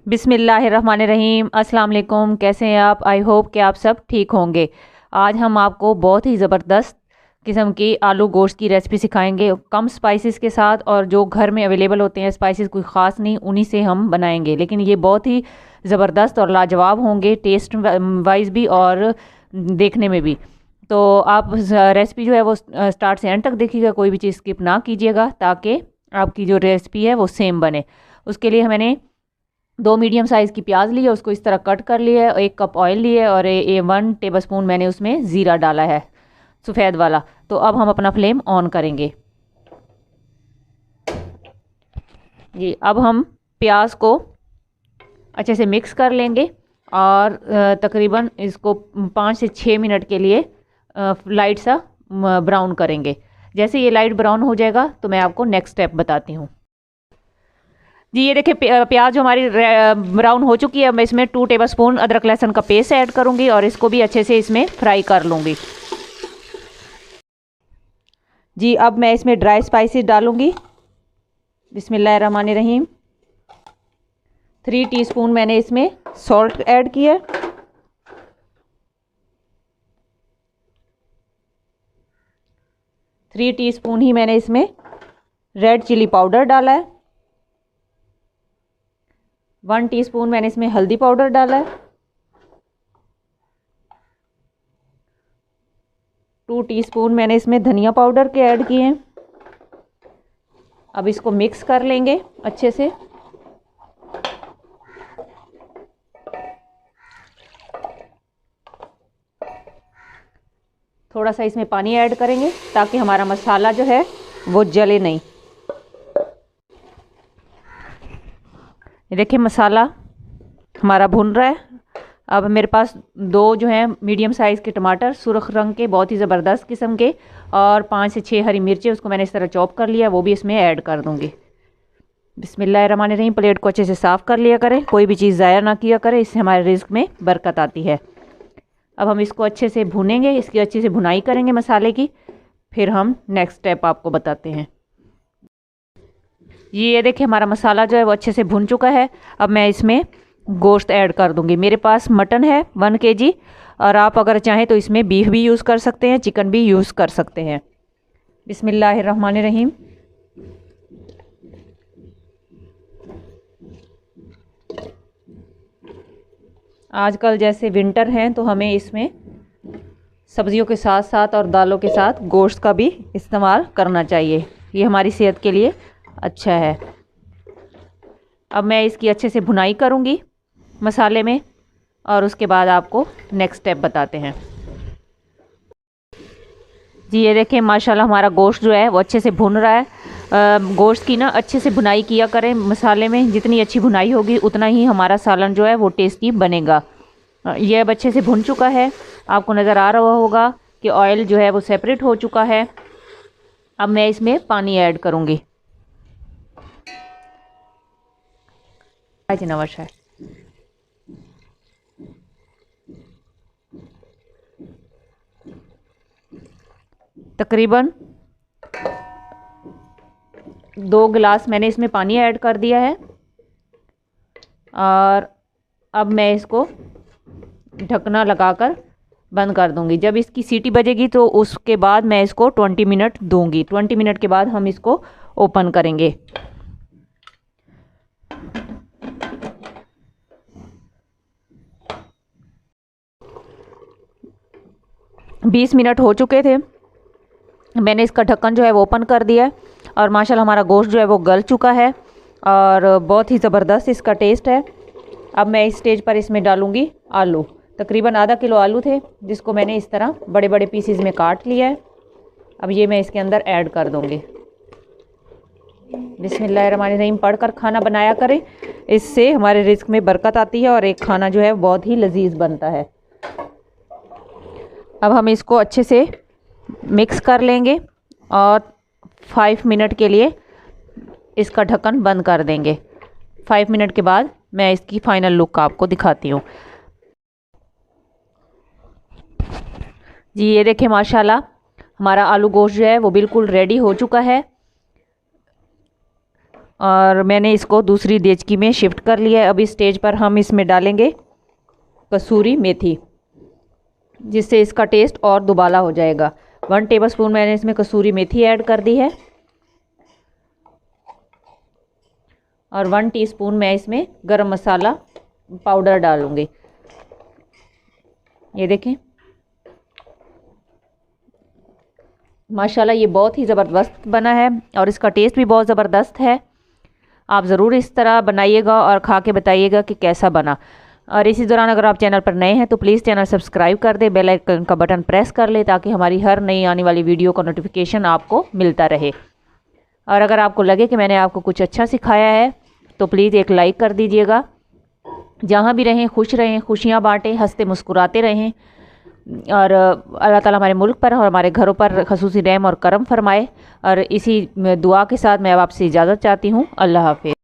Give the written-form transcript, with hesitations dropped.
बिस्मिल्लाहिर्रहमानिर्रहीम। अस्सलाम वालेकुम। कैसे हैं आप? आई होप कि आप सब ठीक होंगे। आज हम आपको बहुत ही ज़बरदस्त किस्म की आलू गोश्त की रेसिपी सिखाएंगे, कम स्पाइसेस के साथ, और जो घर में अवेलेबल होते हैं स्पाइसेस कोई ख़ास नहीं, उन्हीं से हम बनाएंगे। लेकिन ये बहुत ही ज़बरदस्त और लाजवाब होंगे, टेस्ट वाइज भी और देखने में भी। तो आप रेसिपी जो है वो स्टार्ट से एंड तक देखिएगा, कोई भी चीज़ स्किप ना कीजिएगा, ताकि आपकी जो रेसिपी है वो सेम बने। उसके लिए मैंने 2 मीडियम साइज़ की प्याज ली है, उसको इस तरह कट कर लिया है। 1 कप ऑयल लिए और 1 टेबलस्पून मैंने उसमें ज़ीरा डाला है, सफ़ेद वाला। तो अब हम अपना फ्लेम ऑन करेंगे। जी, अब हम प्याज को अच्छे से मिक्स कर लेंगे और तकरीबन इसको 5 से 6 मिनट के लिए लाइट सा ब्राउन करेंगे। जैसे ये लाइट ब्राउन हो जाएगा तो मैं आपको नेक्स्ट स्टेप बताती हूँ। जी, ये देखिए प्याज जो हमारी ब्राउन हो चुकी है। मैं इसमें 2 टेबलस्पून अदरक लहसुन का पेस्ट ऐड करूंगी और इसको भी अच्छे से इसमें फ्राई कर लूँगी। जी, अब मैं इसमें ड्राई स्पाइसेस डालूंगी। बिस्मिल्लाहिर्रहमानिर्रहीम। 3 टीस्पून मैंने इसमें सॉल्ट ऐड किया। 3 टीस्पून ही मैंने इसमें रेड चिली पाउडर डाला है। 1 टीस्पून मैंने इसमें हल्दी पाउडर डाला है। 2 टीस्पून मैंने इसमें धनिया पाउडर के ऐड किए हैं। अब इसको मिक्स कर लेंगे अच्छे से। थोड़ा सा इसमें पानी ऐड करेंगे ताकि हमारा मसाला जो है वो जले नहीं। ये देखिए मसाला हमारा भुन रहा है। अब मेरे पास 2 जो हैं मीडियम साइज़ के टमाटर, सुर्ख रंग के, बहुत ही ज़बरदस्त किस्म के, और 5 से 6 हरी मिर्चें, उसको मैंने इस तरह चॉप कर लिया, वो भी इसमें ऐड कर दूँगी। बिस्मिल्लाहिर्रहमानिर्रहीम। प्लेट को अच्छे से साफ़ कर लिया करें, कोई भी चीज़ ज़ाया ना किया करें, इससे हमारे रिज़्क में बरकत आती है। अब हम इसको अच्छे से भुनेंगे, इसकी अच्छे से भुनाई करेंगे मसाले की, फिर हम नेक्स्ट स्टेप आपको बताते हैं। ये देखिए हमारा मसाला जो है वो अच्छे से भुन चुका है। अब मैं इसमें गोश्त ऐड कर दूंगी। मेरे पास मटन है 1 kg, और आप अगर चाहें तो इसमें बीफ भी यूज़ कर सकते हैं, चिकन भी यूज़ कर सकते हैं। बिस्मिल्लाहिर्रहमानिर्रहीम। आजकल जैसे विंटर हैं तो हमें इसमें सब्जियों के साथ साथ और दालों के साथ गोश्त का भी इस्तेमाल करना चाहिए, ये हमारी सेहत के लिए अच्छा है। अब मैं इसकी अच्छे से भुनाई करूंगी मसाले में, और उसके बाद आपको नेक्स्ट स्टेप बताते हैं। जी, ये देखें माशाल्लाह हमारा गोश्त जो है वो अच्छे से भुन रहा है। गोश्त की ना अच्छे से भुनाई किया करें मसाले में, जितनी अच्छी भुनाई होगी उतना ही हमारा सालन जो है वो टेस्टी बनेगा। ये अब अच्छे से भुन चुका है, आपको नज़र आ रहा होगा कि ऑयल जो है वो सेपरेट हो चुका है। अब मैं इसमें पानी ऐड करूँगी। नमस्कार। तकरीबन 2 गिलास मैंने इसमें पानी ऐड कर दिया है, और अब मैं इसको ढकना लगाकर बंद कर दूंगी। जब इसकी सीटी बजेगी तो उसके बाद मैं इसको 20 मिनट दूंगी। 20 मिनट के बाद हम इसको ओपन करेंगे। 20 मिनट हो चुके थे, मैंने इसका ढक्कन जो है वो ओपन कर दिया है, और माशाल्लाह हमारा गोश्त जो है वो गल चुका है और बहुत ही ज़बरदस्त इसका टेस्ट है। अब मैं इस स्टेज पर इसमें डालूंगी आलू। तकरीबन आधा किलो आलू थे, जिसको मैंने इस तरह बड़े बड़े पीसेस में काट लिया है। अब ये मैं इसके अंदर ऐड कर दूंगी। बिस्मिल्लाहिर्रहमानिर्रहीम पढ़कर खाना बनाया करें, इससे हमारे रिज़्क में बरकत आती है और एक खाना जो है बहुत ही लजीज बनता है। अब हम इसको अच्छे से मिक्स कर लेंगे और 5 मिनट के लिए इसका ढक्कन बंद कर देंगे। 5 मिनट के बाद मैं इसकी फाइनल लुक आपको दिखाती हूँ। जी, ये देखें माशाल्लाह हमारा आलू गोश्त जो है वो बिल्कुल रेडी हो चुका है, और मैंने इसको दूसरी देचकी में शिफ्ट कर लिया है। अब इस स्टेज पर हम इसमें डालेंगे कसूरी मेथी, जिससे इसका टेस्ट और दुबाला हो जाएगा। 1 टेबलस्पून मैंने इसमें कसूरी मेथी ऐड कर दी है और 1 टीस्पून मैं इसमें गरम मसाला पाउडर डालूंगी। ये देखें, माशाल्लाह ये बहुत ही ज़बरदस्त बना है और इसका टेस्ट भी बहुत ज़बरदस्त है। आप ज़रूर इस तरह बनाइएगा और खा के बताइएगा कि कैसा बना। और इसी दौरान अगर आप चैनल पर नए हैं तो प्लीज़ चैनल सब्सक्राइब कर दें, बेल आइकन का बटन प्रेस कर ले ताकि हमारी हर नई आने वाली वीडियो का नोटिफिकेशन आपको मिलता रहे। और अगर आपको लगे कि मैंने आपको कुछ अच्छा सिखाया है तो प्लीज़ एक लाइक कर दीजिएगा। जहाँ भी रहें खुश रहें, खुशियाँ बाँटें, हंसते मुस्कुराते रहें और अल्लाह ताला हमारे मुल्क पर और हमारे घरों पर ख़ुसूसी रहम और करम फरमाए। और इसी दुआ के साथ मैं अब आपसे इजाज़त चाहती हूँ। अल्लाह हाफ़िज़।